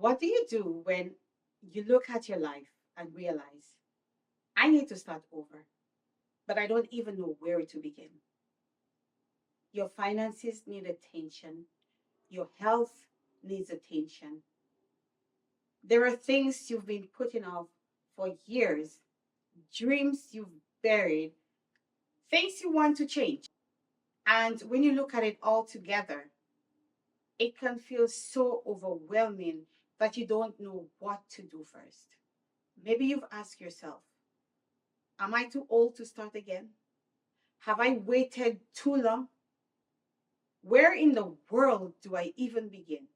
What do you do when you look at your life and realize, I need to start over, but I don't even know where to begin? Your finances need attention, your health needs attention. There are things you've been putting off for years, dreams you've buried, things you want to change. And when you look at it all together, it can feel so overwhelming that you don't know what to do first. Maybe you've asked yourself, am I too old to start again? Have I waited too long? Where in the world do I even begin?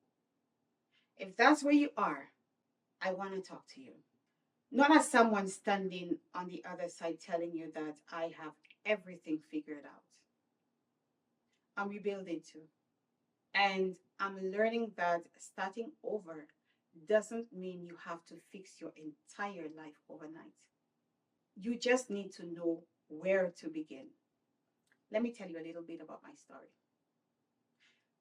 If that's where you are, I want to talk to you. Not as someone standing on the other side telling you that I have everything figured out. I'm rebuilding too. And I'm learning that starting over doesn't mean you have to fix your entire life overnight. You just need to know where to begin. Let me tell you a little bit about my story.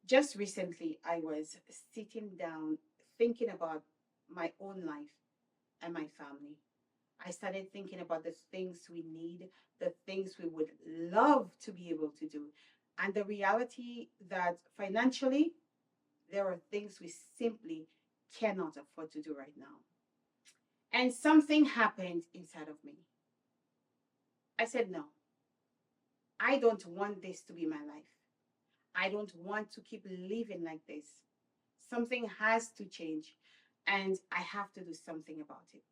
Just recently, I was sitting down thinking about my own life and my family. I started thinking about the things we need, the things we would love to be able to do, and the reality that financially, there are things we simply cannot afford to do right now. And something happened inside of me. I said, no, I don't want this to be my life. I don't want to keep living like this. Something has to change, and I have to do something about it.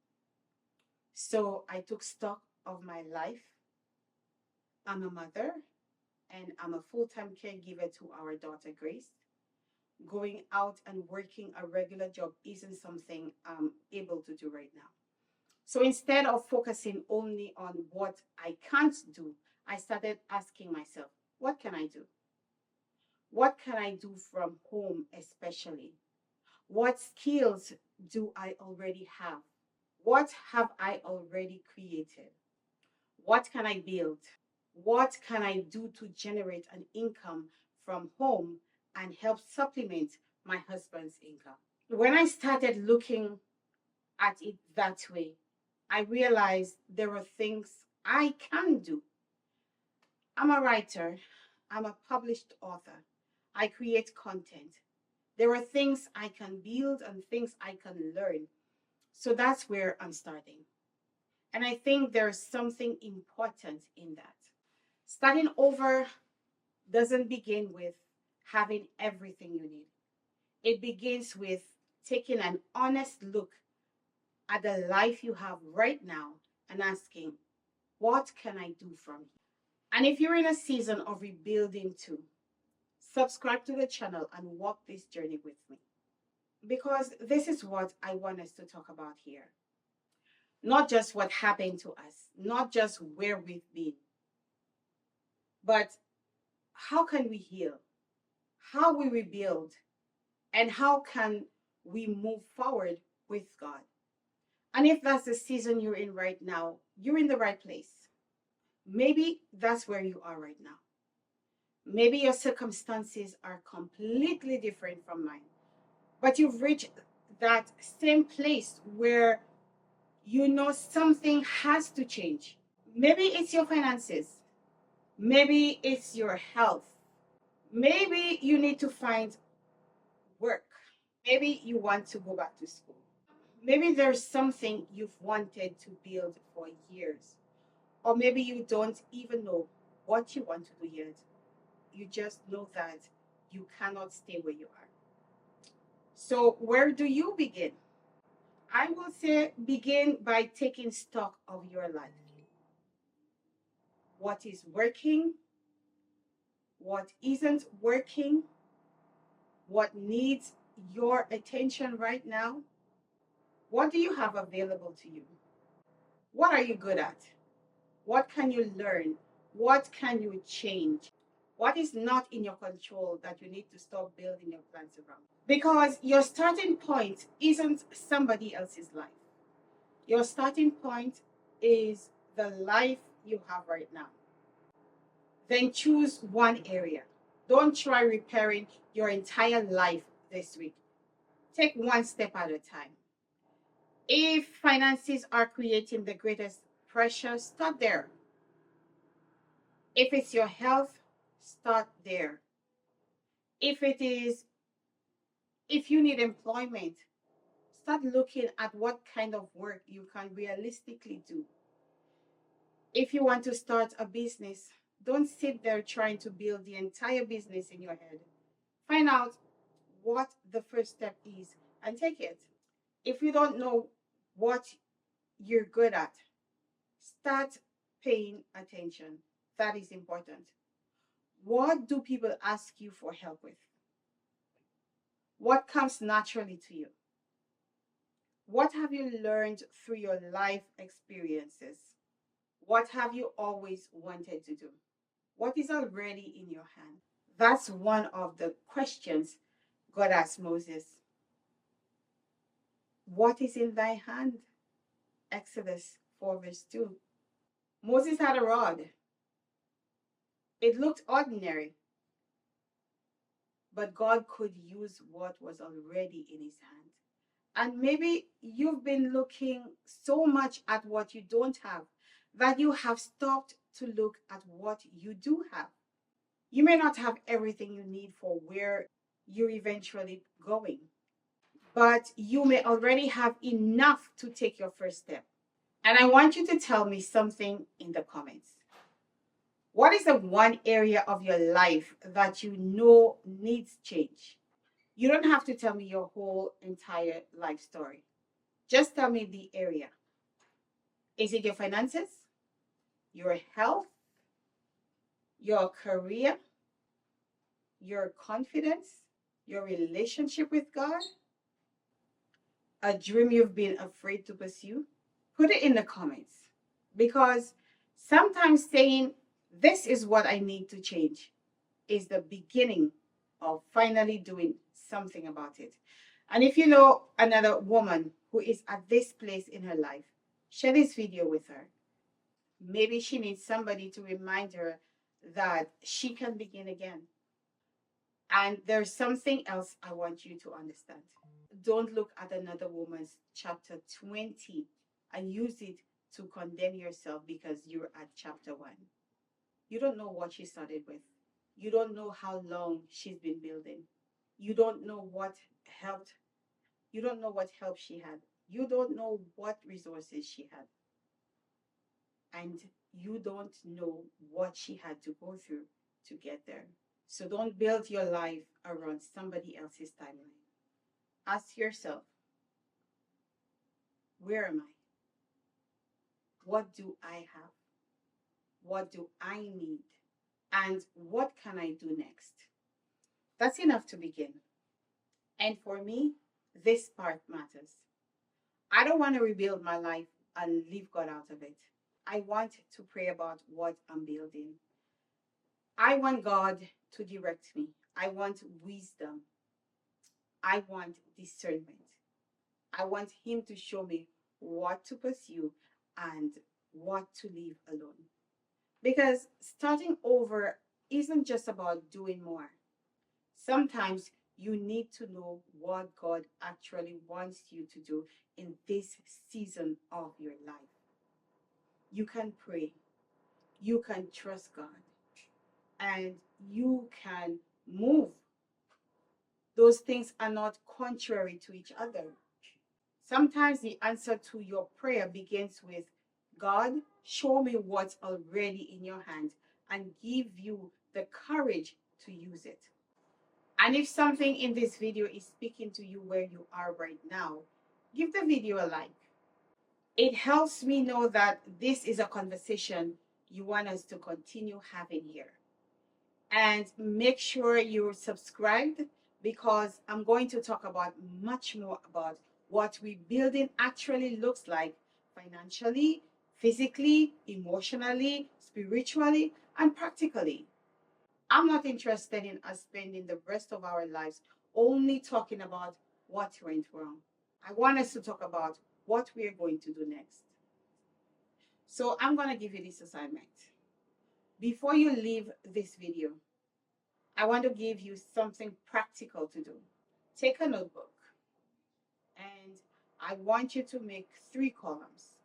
So I took stock of my life. I'm a mother, and I'm a full time caregiver to our daughter, Grace. Going out and working a regular job isn't something I'm able to do right now. So instead of focusing only on what I can't do, I started asking myself, what can I do? What can I do from home, especially? What skills do I already have? What have I already created? What can I build? What can I do to generate an income from home and help supplement my husband's income? When I started looking at it that way, I realized there are things I can do. I'm a writer, I'm a published author, I create content. There are things I can build and things I can learn. So that's where I'm starting. And I think there's something important in that. Starting over doesn't begin with having everything you need. It begins with taking an honest look at the life you have right now and asking, what can I do from here? And if you're in a season of rebuilding too, subscribe to the channel and walk this journey with me. Because this is what I want us to talk about here. Not just what happened to us, not just where we've been, but how can we heal? How we rebuild? And how can we move forward with God? And if that's the season you're in right now, you're in the right place. Maybe that's where you are right now. Maybe your circumstances are completely different from mine, but you've reached that same place where you know something has to change. Maybe it's your finances. Maybe it's your health. Maybe you need to find work. Maybe you want to go back to school. Maybe there's something you've wanted to build for years. Or maybe you don't even know what you want to do yet. You just know that you cannot stay where you are. So, where do you begin? I will say begin by taking stock of your life. What is working? What isn't working? What needs your attention right now? What do you have available to you? What are you good at? What can you learn? What can you change? What is not in your control that you need to stop building your plans around? Because your starting point isn't somebody else's life. Your starting point is the life you have right now. Then choose one area. Don't try repairing your entire life this week. Take one step at a time. If finances are creating the greatest pressure, start there. If it's your health, start there. If it is, if you need employment, start looking at what kind of work you can realistically do. If you want to start a business, don't sit there trying to build the entire business in your head. Find out what the first step is and take it. If you don't know what you're good at, start paying attention. That is important. What do people ask you for help with? What comes naturally to you? What have you learned through your life experiences? What have you always wanted to do? What is already in your hand? That's one of the questions God asked Moses. What is in thy hand? Exodus 4, verse 2. Moses had a rod. It looked ordinary, but God could use what was already in his hand. And maybe you've been looking so much at what you don't have that you have stopped to look at what you do have. You may not have everything you need for where you're eventually going, but you may already have enough to take your first step. And I want you to tell me something in the comments. What is the one area of your life that you know needs change? You don't have to tell me your whole entire life story. Just tell me the area. Is it your finances, your health, your career, your confidence, your relationship with God, a dream you've been afraid to pursue? Put it in the comments, because sometimes saying, this is what I need to change, is the beginning of finally doing something about it. And if you know another woman who is at this place in her life, share this video with her. Maybe she needs somebody to remind her that she can begin again. And there's something else I want you to understand. Don't look at another woman's chapter 20 and use it to condemn yourself because you're at chapter 1. You don't know what she started with. You don't know how long she's been building. You don't know what helped. You don't know what help she had. You don't know what resources she had. And you don't know what she had to go through to get there. So don't build your life around somebody else's timeline. Ask yourself, where am I? What do I have? What do I need? And what can I do next? That's enough to begin. And for me, this part matters. I don't want to rebuild my life and leave God out of it. I want to pray about what I'm building. I want God to direct me. I want wisdom. I want discernment. I want Him to show me what to pursue and what to leave alone. Because starting over isn't just about doing more. Sometimes you need to know what God actually wants you to do in this season of your life. You can pray, you can trust God, and you can move. Those things are not contrary to each other. Sometimes the answer to your prayer begins with, God, show me what's already in your hand and give you the courage to use it. And if something in this video is speaking to you where you are right now, give the video a like. It helps me know that this is a conversation you want us to continue having here. And make sure you're subscribed, because I'm going to talk about much more about what rebuilding actually looks like financially, physically, emotionally, spiritually, and practically. I'm not interested in us spending the rest of our lives only talking about what went wrong. I want us to talk about what we're going to do next. So I'm going to give you this assignment. Before you leave this video, I want to give you something practical to do. Take a notebook. I want you to make 3 columns.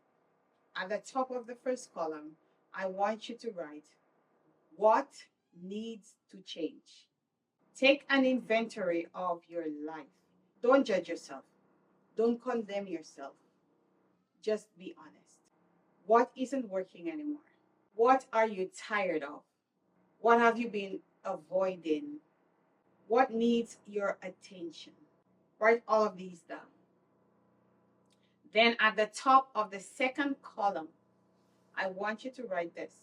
At the top of the first column, I want you to write what needs to change. Take an inventory of your life. Don't judge yourself. Don't condemn yourself. Just be honest. What isn't working anymore? What are you tired of? What have you been avoiding? What needs your attention? Write all of these down. Then at the top of the second column, I want you to write this.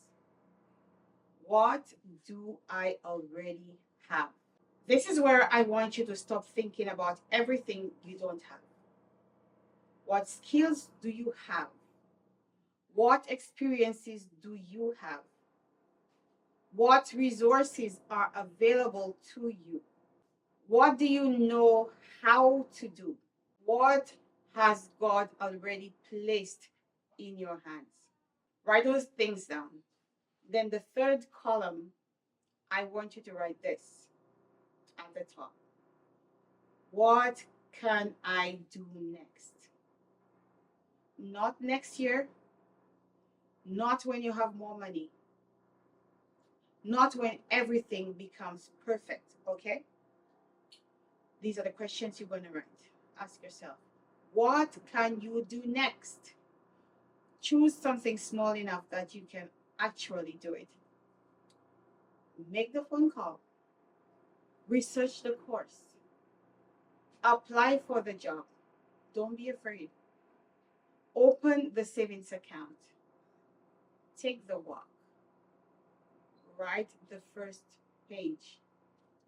What do I already have? This is where I want you to stop thinking about everything you don't have. What skills do you have? What experiences do you have? What resources are available to you? What do you know how to do? What has God already placed in your hands? Write those things down. Then the third column, I want you to write this at the top. What can I do next? Not next year, not when you have more money, not when everything becomes perfect, okay? These are the questions you're going to write. Ask yourself, what can you do next? Choose something small enough that you can actually do it. Make the phone call. Research the course. Apply for the job. Don't be afraid. Open the savings account. Take the walk. Write the first page.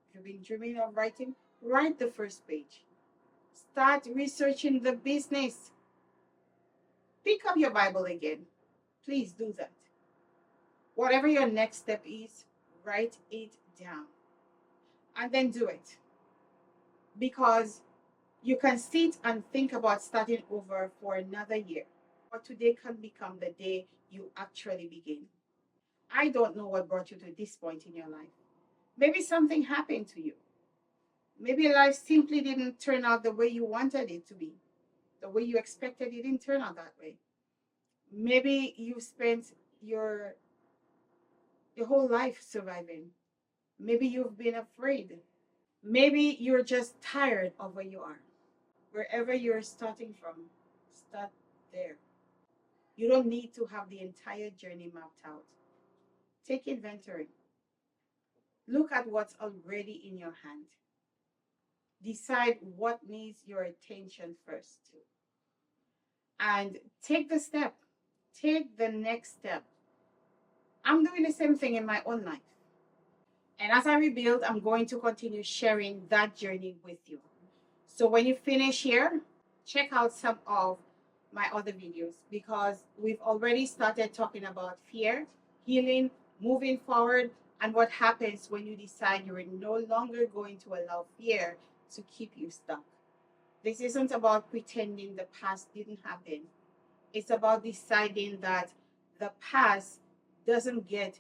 If you've been dreaming of writing, write the first page. Start researching the business. Pick up your Bible again. Please do that. Whatever your next step is, write it down. And then do it. Because you can sit and think about starting over for another year. But today can become the day you actually begin. I don't know what brought you to this point in your life. Maybe something happened to you. Maybe life simply didn't turn out the way you wanted it to be. The way you expected it didn't turn out that way. Maybe you spent your whole life surviving. Maybe you've been afraid. Maybe you're just tired of where you are. Wherever you're starting from, start there. You don't need to have the entire journey mapped out. Take inventory. Look at what's already in your hand. Decide what needs your attention first. And take the step. Take the next step. I'm doing the same thing in my own life. And as I rebuild, I'm going to continue sharing that journey with you. So when you finish here, check out some of my other videos because we've already started talking about fear, healing, moving forward, and what happens when you decide you're no longer going to allow fear to keep you stuck. This isn't about pretending the past didn't happen. It's about deciding that the past doesn't get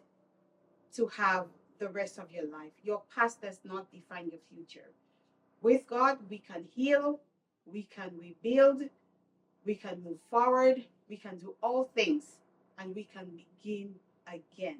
to have the rest of your life. Your past does not define your future. With God, we can heal, we can rebuild, we can move forward, we can do all things, and we can begin again.